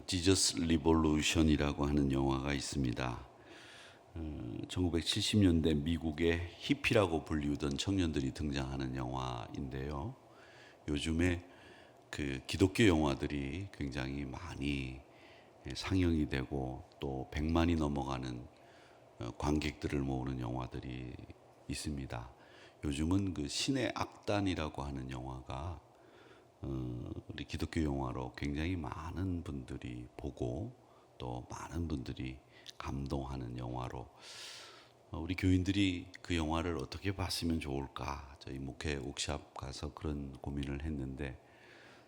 지저스 리볼루션이라고 하는 영화가 있습니다. 1970년대 미국의 히피라고 불리우던 청년들이 등장하는 영화인데요. 요즘에 그 기독교 영화들이 굉장히 많이 상영이 되고 또 100만이 넘어가는 관객들을 모으는 영화들이 있습니다. 요즘은 그 신의 악단이라고 하는 영화가 우리 기독교 영화로 굉장히 많은 분들이 보고 또 많은 분들이 감동하는 영화로 우리 교인들이 그 영화를 어떻게 봤으면 좋을까 저희 목회 웍샵 가서 그런 고민을 했는데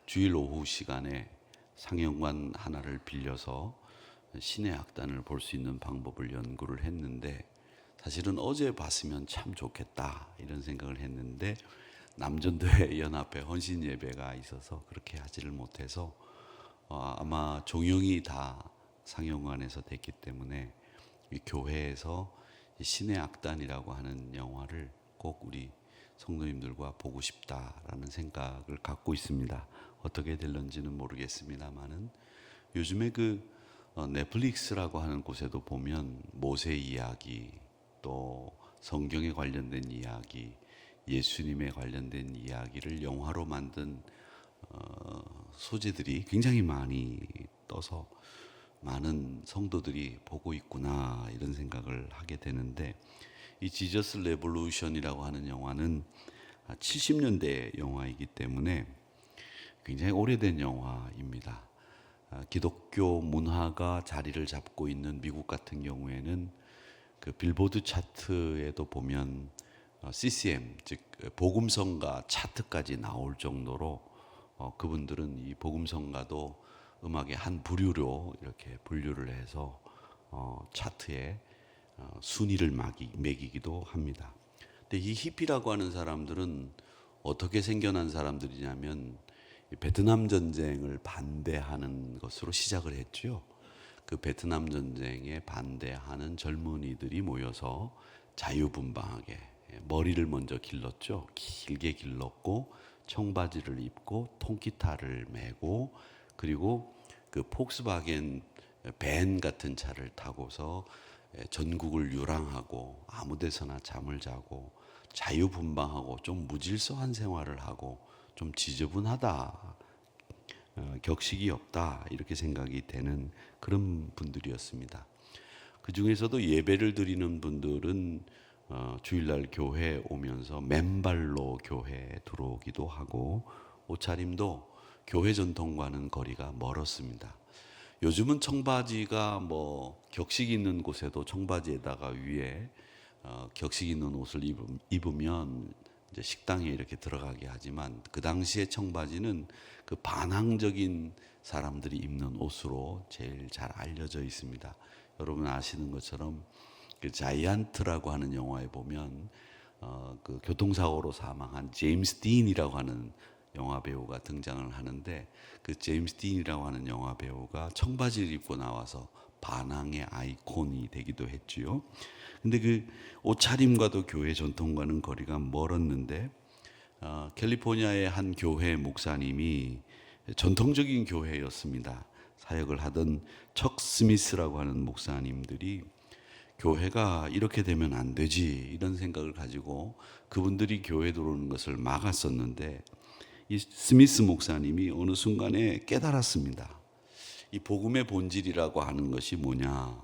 주일 오후 시간에 상영관 하나를 빌려서 신의 악단을 볼 수 있는 방법을 연구를 했는데 사실은 어제 봤으면 참 좋겠다 이런 생각을 했는데 남전도회 연합회 헌신 예배가 있어서 그렇게 하지를 못해서 아마 종영이 다 상영관에서 됐기 때문에 이 교회에서 이 신의 악단이라고 하는 영화를 꼭 우리 성도님들과 보고 싶다라는 생각을 갖고 있습니다. 어떻게 될런지는 모르겠습니다만은 요즘에 그 넷플릭스라고 하는 곳에도 보면 모세 이야기 또 성경에 관련된 이야기 예수님에 관련된 이야기를 영화로 만든 소재들이 굉장히 많이 떠서 많은 성도들이 보고 있구나 이런 생각을 하게 되는데 이 지저스 레볼루션이라고 하는 영화는 70년대 영화이기 때문에 굉장히 오래된 영화입니다. 기독교 문화가 자리를 잡고 있는 미국 같은 경우에는 그 빌보드 차트에도 보면 CCM 즉 복음성가 차트까지 나올 정도로 그분들은 이 복음성가도 음악의 한 부류로 이렇게 분류를 해서 차트에 순위를 매기기도 합니다. 근데 이 히피라고 하는 사람들은 어떻게 생겨난 사람들이냐면 베트남 전쟁을 반대하는 것으로 시작을 했죠. 그 베트남 전쟁에 반대하는 젊은이들이 모여서 자유분방하게 머리를 먼저 길렀죠. 길게 길렀고 청바지를 입고 통기타를 메고 그리고 그 폭스바겐 밴 같은 차를 타고서 전국을 유랑하고 아무 데서나 잠을 자고 자유분방하고 좀 무질서한 생활을 하고 좀 지저분하다 격식이 없다 이렇게 생각이 되는 그런 분들이었습니다. 그 중에서도 예배를 드리는 분들은 주일날 교회에 오면서 맨발로 교회에 들어오기도 하고 옷차림도 교회 전통과는 거리가 멀었습니다. 요즘은 청바지가 뭐 격식 있는 곳에도 청바지에다가 위에 격식 있는 옷을 입으면 이제 식당에 이렇게 들어가게 하지만 그 당시에 청바지는 그 반항적인 사람들이 입는 옷으로 제일 잘 알려져 있습니다. 여러분 아시는 것처럼 그 자이언트라고 하는 영화에 보면 그 교통사고로 사망한 제임스 딘이라고 하는 영화 배우가 등장을 하는데 그 제임스 딘이라고 하는 영화 배우가 청바지를 입고 나와서 반항의 아이콘이 되기도 했지요. 근데 그 옷차림과도 교회 전통과는 거리가 멀었는데 캘리포니아의 한 교회 목사님이 전통적인 교회였습니다. 사역을 하던 척 스미스라고 하는 목사님들이 교회가 이렇게 되면 안 되지 이런 생각을 가지고 그분들이 교회 들어오는 것을 막았었는데 이 스미스 목사님이 어느 순간에 깨달았습니다. 이 복음의 본질이라고 하는 것이 뭐냐?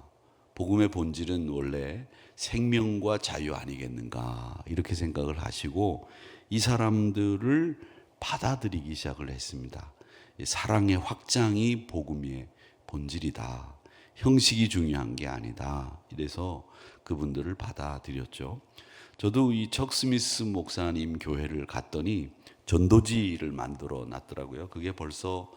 복음의 본질은 원래 생명과 자유 아니겠는가 이렇게 생각을 하시고 이 사람들을 받아들이기 시작을 했습니다. 사랑의 확장이 복음의 본질이다. 형식이 중요한 게 아니다. 이래서 그분들을 받아들였죠. 저도 이 척 스미스 목사님 교회를 갔더니 전도지를 만들어 놨더라고요. 그게 벌써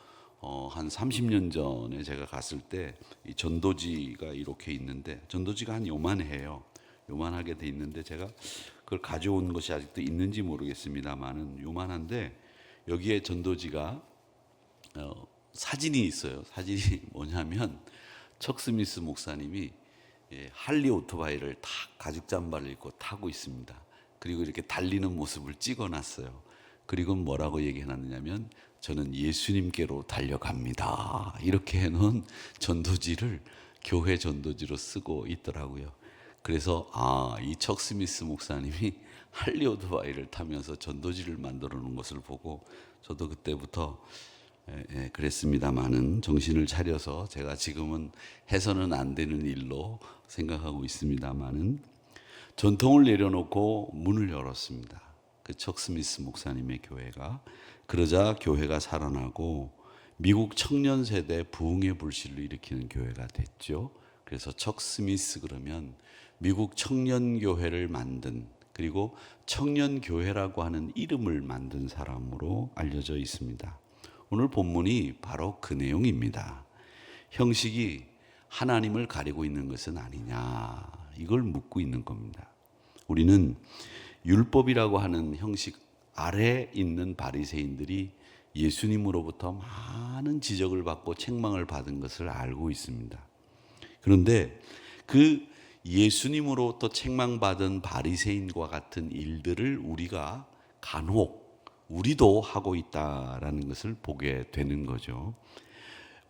한 30년 전에 제가 갔을 때 이 전도지가 이렇게 있는데 전도지가 한 요만해요. 요만하게 돼 있는데 제가 그걸 가져온 것이 아직도 있는지 모르겠습니다만은 요만한데 여기에 전도지가 사진이 있어요. 사진이 뭐냐면 척 스미스 목사님이 할리 오토바이를 다 가죽 잠바를 입고 타고 있습니다. 그리고 이렇게 달리는 모습을 찍어놨어요. 그리고 뭐라고 얘기해놨느냐면 저는 예수님께로 달려갑니다. 이렇게 해놓은 전도지를 교회 전도지로 쓰고 있더라고요. 그래서 이 척 스미스 목사님이 할리 오토바이를 타면서 전도지를 만들어 놓은 것을 보고 저도 그때부터 그랬습니다마는 정신을 차려서 제가 지금은 해서는 안 되는 일로 생각하고 있습니다마는 전통을 내려놓고 문을 열었습니다. 그 척 스미스 목사님의 교회가. 그러자 교회가 살아나고 미국 청년 세대 부흥의 불씨를 일으키는 교회가 됐죠. 그래서 척 스미스 그러면 미국 청년 교회를 만든, 그리고 청년 교회라고 하는 이름을 만든 사람으로 알려져 있습니다. 오늘 본문이 바로 그 내용입니다. 형식이 하나님을 가리고 있는 것은 아니냐, 이걸 묻고 있는 겁니다. 우리는 율법이라고 하는 형식 아래 있는 바리새인들이 예수님으로부터 많은 지적을 받고 책망을 받은 것을 알고 있습니다. 그런데 그 예수님으로부터 책망받은 바리새인과 같은 일들을 우리가 간혹 우리도 하고 있다라는 것을 보게 되는 거죠.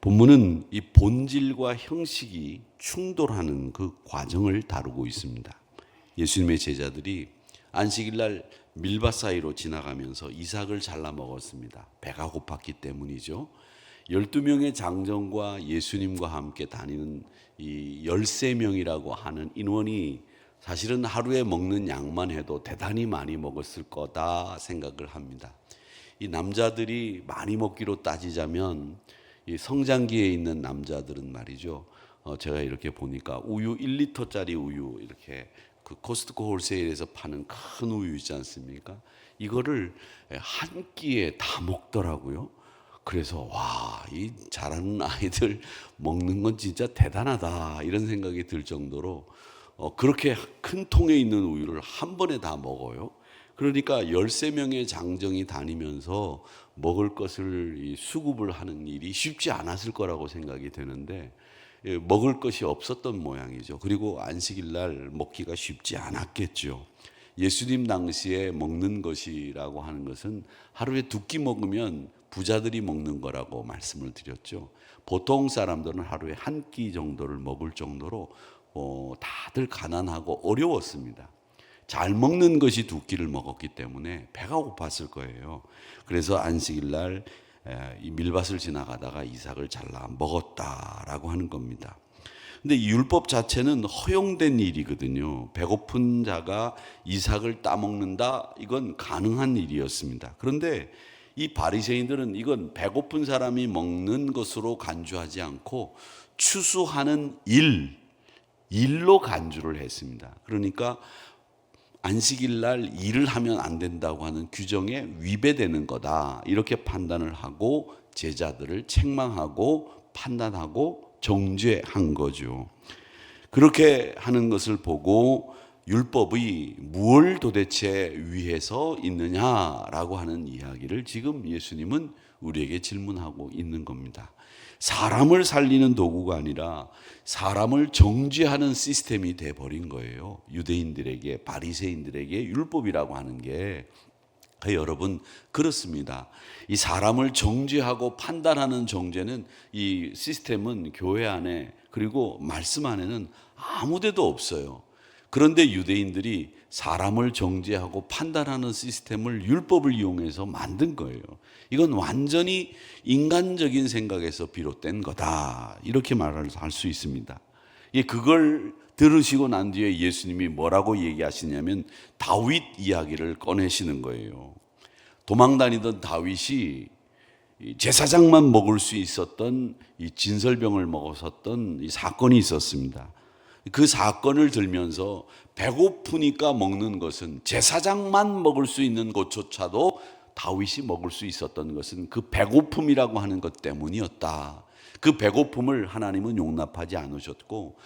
본문은 이 본질과 형식이 충돌하는 그 과정을 다루고 있습니다. 예수님의 제자들이 안식일날 밀밭 사이로 지나가면서 이삭을 잘라 먹었습니다. 배가 고팠기 때문이죠. 12명의 장정과 예수님과 함께 다니는 이 13명이라고 하는 인원이 사실은 하루에 먹는 양만 해도 대단히 많이 먹었을 거다 생각을 합니다. 이 남자들이 많이 먹기로 따지자면 이 성장기에 있는 남자들은 말이죠. 제가 이렇게 보니까 우유 1리터짜리 우유, 이렇게 그 코스트코 홀세일에서 파는 큰 우유 있지 않습니까? 이거를 한 끼에 다 먹더라고요. 그래서 와, 이 자라는 아이들 먹는 건 진짜 대단하다 이런 생각이 들 정도로 그렇게 큰 통에 있는 우유를 한 번에 다 먹어요. 그러니까 13명의 장정이 다니면서 먹을 것을 수급을 하는 일이 쉽지 않았을 거라고 생각이 되는데 먹을 것이 없었던 모양이죠. 그리고 안식일 날 먹기가 쉽지 않았겠죠. 예수님 당시에 먹는 것이라고 하는 것은 하루에 2끼 먹으면 부자들이 먹는 거라고 말씀을 드렸죠. 보통 사람들은 하루에 1끼 정도를 먹을 정도로 다들 가난하고 어려웠습니다. 잘 먹는 것이 2끼를 먹었기 때문에 배가 고팠을 거예요. 그래서 안식일 날 이 밀밭을 지나가다가 이삭을 잘라 먹었다라고 하는 겁니다. 근데 이 율법 자체는 허용된 일이거든요. 배고픈 자가 이삭을 따먹는다, 이건 가능한 일이었습니다. 그런데 이 바리새인들은 이건 배고픈 사람이 먹는 것으로 간주하지 않고 추수하는 일로 간주를 했습니다. 그러니까 안식일 날 일을 하면 안 된다고 하는 규정에 위배되는 거다, 이렇게 판단을 하고 제자들을 책망하고 판단하고 정죄한 거죠. 그렇게 하는 것을 보고 율법이 무엇을 도대체 위해서 있느냐라고 하는 이야기를 지금 예수님은 우리에게 질문하고 있는 겁니다. 사람을 살리는 도구가 아니라 사람을 정죄하는 시스템이 돼버린 거예요. 유대인들에게, 바리새인들에게 율법이라고 하는 게. 여러분, 그렇습니다. 이 사람을 정죄하고 판단하는 정죄는, 이 시스템은 교회 안에 그리고 말씀 안에는 아무 데도 없어요. 그런데 유대인들이 사람을 정죄하고 판단하는 시스템을 율법을 이용해서 만든 거예요. 이건 완전히 인간적인 생각에서 비롯된 거다, 이렇게 말할 수 있습니다. 그걸 들으시고 난 뒤에 예수님이 뭐라고 얘기하시냐면 다윗 이야기를 꺼내시는 거예요. 도망다니던 다윗이 제사장만 먹을 수 있었던 이 진설병을 먹었었던 이 사건이 있었습니다. 그 사건을 들면서 배고프니까 먹는 것은, 제사장만 먹을 수 있는 것조차도 다윗이 먹을 수 있었던 것은 그 배고픔이라고 하는 것 때문이었다. 그 배고픔을 하나님은 용납하지 않으셨고,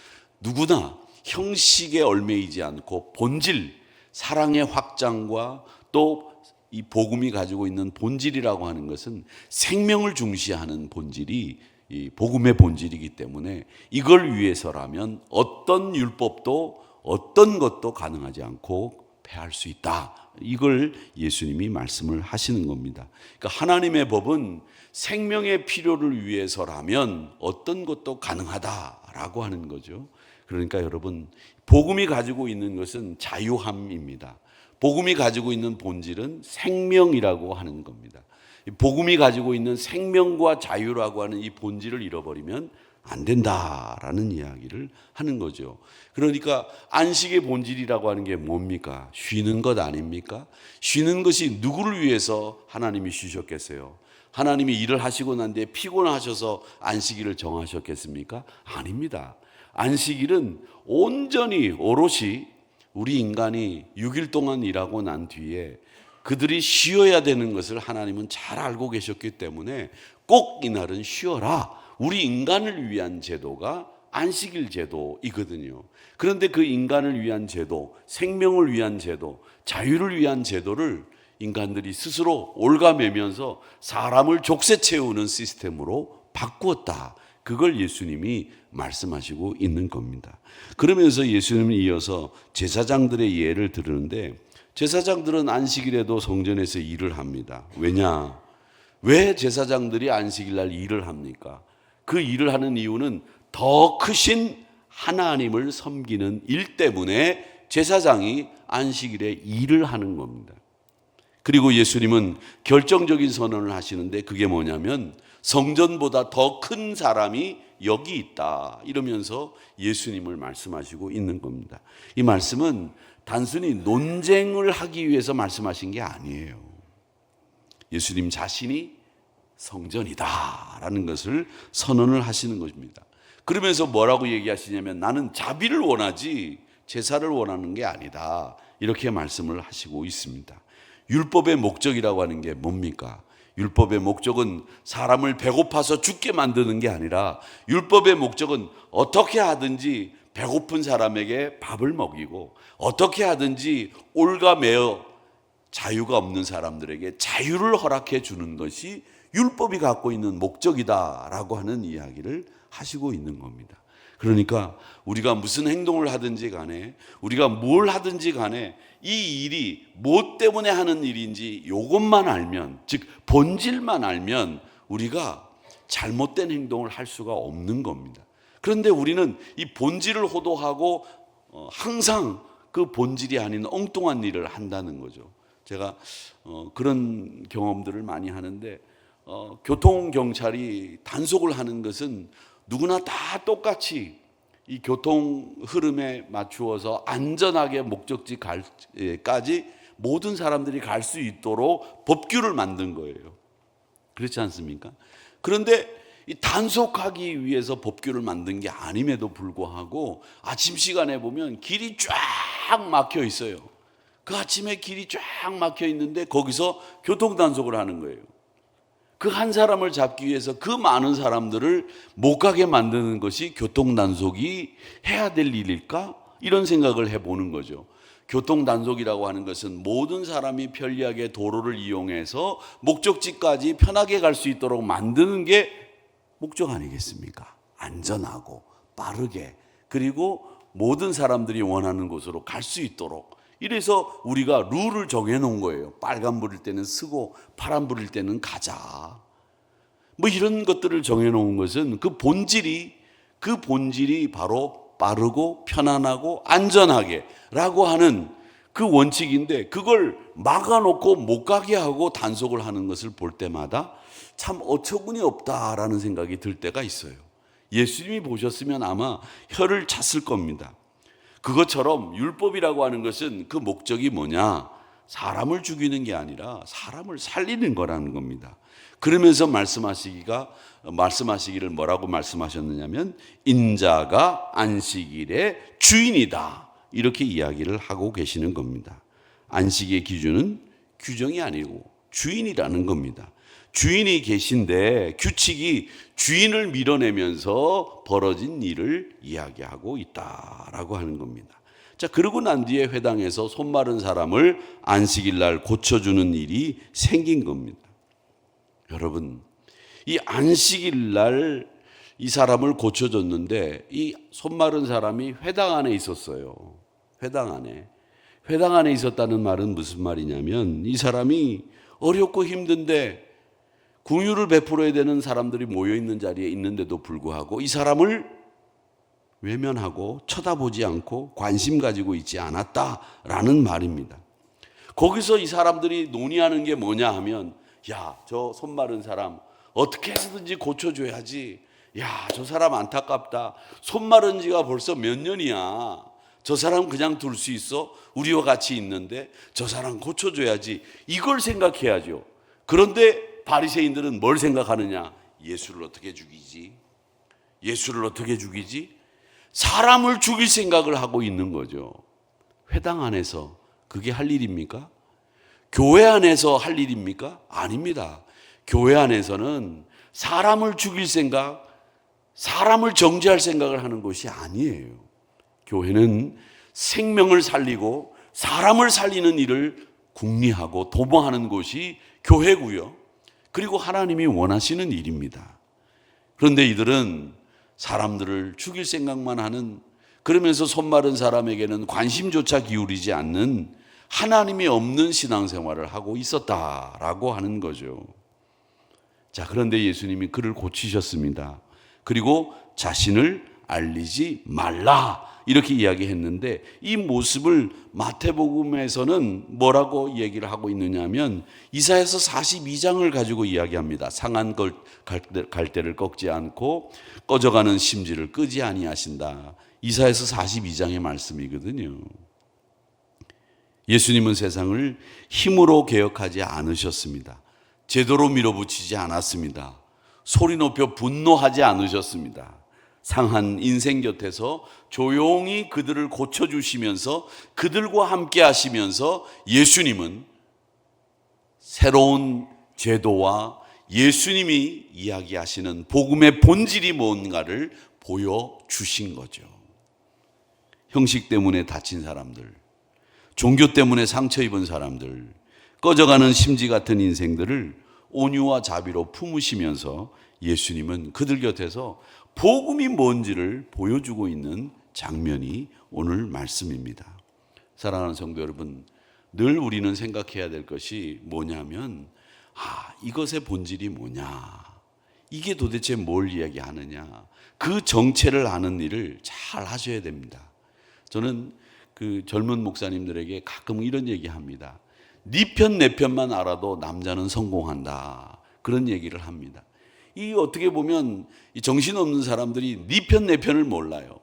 누구나 형식에 얽매이지 않고 본질, 사랑의 확장과 또 이 복음이 가지고 있는 본질이라고 하는 것은 생명을 중시하는 본질이 이 복음의 본질이기 때문에 이걸 위해서라면 어떤 율법도 어떤 것도 가능하지 않고 패할 수 있다. 이걸 예수님이 말씀을 하시는 겁니다. 그러니까 하나님의 법은 생명의 필요를 위해서라면 어떤 것도 가능하다라고 하는 거죠. 그러니까 여러분, 복음이 가지고 있는 것은 자유함입니다. 복음이 가지고 있는 본질은 생명이라고 하는 겁니다. 복음이 가지고 있는 생명과 자유라고 하는 이 본질을 잃어버리면 안 된다라는 이야기를 하는 거죠. 그러니까 안식의 본질이라고 하는 게 뭡니까? 쉬는 것 아닙니까? 쉬는 것이 누구를 위해서 하나님이 쉬셨겠어요? 하나님이 일을 하시고 난 뒤에 피곤하셔서 안식일을 정하셨겠습니까? 아닙니다. 안식일은 온전히 오롯이 우리 인간이 6일 동안 일하고 난 뒤에 그들이 쉬어야 되는 것을 하나님은 잘 알고 계셨기 때문에 꼭 이날은 쉬어라. 우리 인간을 위한 제도가 안식일 제도이거든요. 그런데 그 인간을 위한 제도, 생명을 위한 제도, 자유를 위한 제도를 인간들이 스스로 옭아매면서 사람을 족쇄 채우는 시스템으로 바꾸었다. 그걸 예수님이 말씀하시고 있는 겁니다. 그러면서 예수님은 이어서 제사장들의 예를 들으는데, 제사장들은 안식일에도 성전에서 일을 합니다. 왜냐? 왜 제사장들이 안식일 날 일을 합니까? 그 일을 하는 이유는 더 크신 하나님을 섬기는 일 때문에 제사장이 안식일에 일을 하는 겁니다. 그리고 예수님은 결정적인 선언을 하시는데 그게 뭐냐면 성전보다 더 큰 사람이 여기 있다 이러면서 예수님을 말씀하시고 있는 겁니다. 이 말씀은 단순히 논쟁을 하기 위해서 말씀하신 게 아니에요. 예수님 자신이 성전이다라는 것을 선언을 하시는 것입니다. 그러면서 뭐라고 얘기하시냐면 나는 자비를 원하지 제사를 원하는 게 아니다. 이렇게 말씀을 하시고 있습니다. 율법의 목적이라고 하는 게 뭡니까? 율법의 목적은 사람을 배고파서 죽게 만드는 게 아니라 율법의 목적은 어떻게 하든지 배고픈 사람에게 밥을 먹이고 어떻게 하든지 올가매어 자유가 없는 사람들에게 자유를 허락해 주는 것이 율법이 갖고 있는 목적이다라고 하는 이야기를 하시고 있는 겁니다. 그러니까 우리가 무슨 행동을 하든지 간에 우리가 뭘 하든지 간에 이 일이 뭐 때문에 하는 일인지 이것만 알면, 즉 본질만 알면 우리가 잘못된 행동을 할 수가 없는 겁니다. 그런데 우리는 이 본질을 호도하고 항상 그 본질이 아닌 엉뚱한 일을 한다는 거죠. 제가 그런 경험들을 많이 하는데 교통경찰이 단속을 하는 것은 누구나 다 똑같이 이 교통 흐름에 맞추어서 안전하게 목적지까지 모든 사람들이 갈 수 있도록 법규를 만든 거예요. 그렇지 않습니까? 그런데 이 단속하기 위해서 법규를 만든 게 아님에도 불구하고 아침 시간에 보면 길이 쫙 막혀 있어요. 그 아침에 길이 쫙 막혀 있는데 거기서 교통 단속을 하는 거예요. 그 한 사람을 잡기 위해서 그 많은 사람들을 못 가게 만드는 것이 교통 단속이 해야 될 일일까? 이런 생각을 해보는 거죠. 교통 단속이라고 하는 것은 모든 사람이 편리하게 도로를 이용해서 목적지까지 편하게 갈 수 있도록 만드는 게 목적 아니겠습니까? 안전하고 빠르게, 그리고 모든 사람들이 원하는 곳으로 갈 수 있도록. 이래서 우리가 룰을 정해놓은 거예요. 빨간 불일 때는 쓰고 파란 불일 때는 가자. 뭐 이런 것들을 정해놓은 것은 그 본질이 바로 빠르고 편안하고 안전하게 라고 하는 그 원칙인데, 그걸 막아놓고 못 가게 하고 단속을 하는 것을 볼 때마다 참 어처구니 없다라는 생각이 들 때가 있어요. 예수님이 보셨으면 아마 혀를 찼을 겁니다. 그것처럼 율법이라고 하는 것은 그 목적이 뭐냐? 사람을 죽이는 게 아니라 사람을 살리는 거라는 겁니다. 그러면서 말씀하시기를 뭐라고 말씀하셨느냐면 인자가 안식일의 주인이다. 이렇게 이야기를 하고 계시는 겁니다. 안식의 기준은 규정이 아니고 주인이라는 겁니다. 주인이 계신데 규칙이 주인을 밀어내면서 벌어진 일을 이야기하고 있다라고 하는 겁니다. 자, 그러고 난 뒤에 회당에서 손 마른 사람을 안식일 날 고쳐주는 일이 생긴 겁니다. 여러분, 이 안식일 날 이 사람을 고쳐줬는데 이 손 마른 사람이 회당 안에 있었어요. 회당 안에. 회당 안에 있었다는 말은 무슨 말이냐면 이 사람이 어렵고 힘든데 긍휼을 베풀어야 되는 사람들이 모여있는 자리에 있는데도 불구하고 이 사람을 외면하고 쳐다보지 않고 관심 가지고 있지 않았다라는 말입니다. 거기서 이 사람들이 논의하는 게 뭐냐 하면, 야, 저 손 마른 사람 어떻게 해서든지 고쳐줘야지. 야, 저 사람 안타깝다. 손 마른 지가 벌써 몇 년이야. 저 사람 그냥 둘 수 있어? 우리와 같이 있는데 저 사람 고쳐줘야지. 이걸 생각해야죠. 그런데 바리새인들은 뭘 생각하느냐? 예수를 어떻게 죽이지? 예수를 어떻게 죽이지? 사람을 죽일 생각을 하고 있는 거죠. 회당 안에서 그게 할 일입니까? 교회 안에서 할 일입니까? 아닙니다. 교회 안에서는 사람을 죽일 생각, 사람을 정죄할 생각을 하는 것이 아니에요. 교회는 생명을 살리고 사람을 살리는 일을 궁리하고 도모하는 곳이 교회고요. 그리고 하나님이 원하시는 일입니다. 그런데 이들은 사람들을 죽일 생각만 하는, 그러면서 손 마른 사람에게는 관심조차 기울이지 않는 하나님이 없는 신앙생활을 하고 있었다라고 하는 거죠. 자, 그런데 예수님이 그를 고치셨습니다. 그리고 자신을 알리지 말라 이렇게 이야기했는데, 이 모습을 마태복음에서는 뭐라고 얘기를 하고 있느냐면 이사야서 42장을 가지고 이야기합니다. 상한 갈대를 꺾지 않고 꺼져가는 심지를 끄지 아니하신다. 이사야서 42장의 말씀이거든요. 예수님은 세상을 힘으로 개혁하지 않으셨습니다. 제도로 밀어붙이지 않았습니다. 소리 높여 분노하지 않으셨습니다. 상한 인생 곁에서 조용히 그들을 고쳐주시면서 그들과 함께 하시면서 예수님은 새로운 제도와 예수님이 이야기하시는 복음의 본질이 뭔가를 보여주신 거죠. 형식 때문에 다친 사람들, 종교 때문에 상처 입은 사람들, 꺼져가는 심지 같은 인생들을 온유와 자비로 품으시면서 예수님은 그들 곁에서 복음이 뭔지를 보여주고 있는 장면이 오늘 말씀입니다. 사랑하는 성도 여러분, 늘 우리는 생각해야 될 것이 뭐냐면, 이것의 본질이 뭐냐, 이게 도대체 뭘 이야기하느냐, 그 정체를 아는 일을 잘 하셔야 됩니다. 저는 그 젊은 목사님들에게 가끔 이런 얘기합니다. 네 편 내 편만 알아도 남자는 성공한다, 그런 얘기를 합니다. 이 어떻게 보면 이 정신없는 사람들이 네 편 내 편을 몰라요.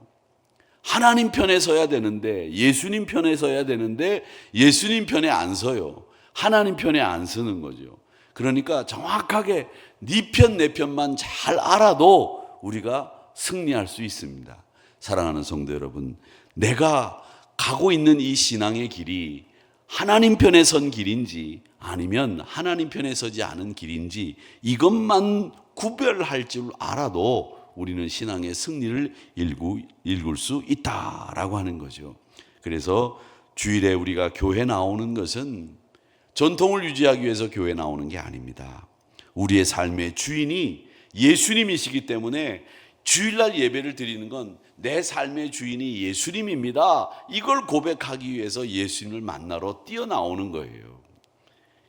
하나님 편에 서야 되는데, 예수님 편에 서야 되는데 예수님 편에 안 서요. 하나님 편에 안 서는 거죠. 그러니까 정확하게 네 편 내 편만 잘 알아도 우리가 승리할 수 있습니다. 사랑하는 성도 여러분, 내가 가고 있는 이 신앙의 길이 하나님 편에 선 길인지 아니면 하나님 편에 서지 않은 길인지 이것만 구별할 줄 알아도 우리는 신앙의 승리를 읽을 수 있다라고 하는 거죠. 그래서 주일에 우리가 교회 나오는 것은 전통을 유지하기 위해서 교회 나오는 게 아닙니다. 우리의 삶의 주인이 예수님이시기 때문에 주일날 예배를 드리는 건 내 삶의 주인이 예수님입니다, 이걸 고백하기 위해서 예수님을 만나러 뛰어나오는 거예요.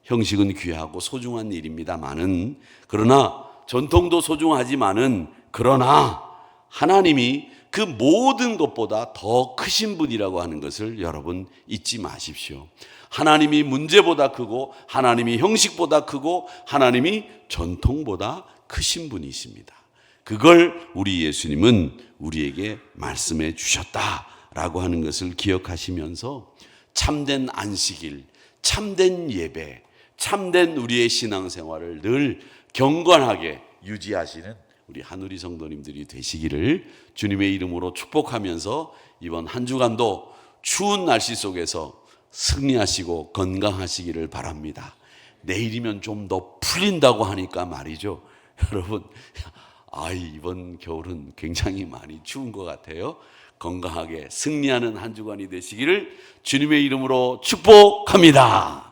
형식은 귀하고 소중한 일입니다만은, 그러나 전통도 소중하지만은, 그러나 하나님이 그 모든 것보다 더 크신 분이라고 하는 것을 여러분 잊지 마십시오. 하나님이 문제보다 크고 하나님이 형식보다 크고 하나님이 전통보다 크신 분이십니다. 그걸 우리 예수님은 우리에게 말씀해 주셨다라고 하는 것을 기억하시면서 참된 안식일, 참된 예배, 참된 우리의 신앙생활을 늘 경건하게 유지하시는 우리 한우리 성도님들이 되시기를 주님의 이름으로 축복하면서 이번 한 주간도 추운 날씨 속에서 승리하시고 건강하시기를 바랍니다. 내일이면 좀 더 풀린다고 하니까 말이죠. 여러분, 이번 겨울은 굉장히 많이 추운 것 같아요. 건강하게 승리하는 한 주간이 되시기를 주님의 이름으로 축복합니다.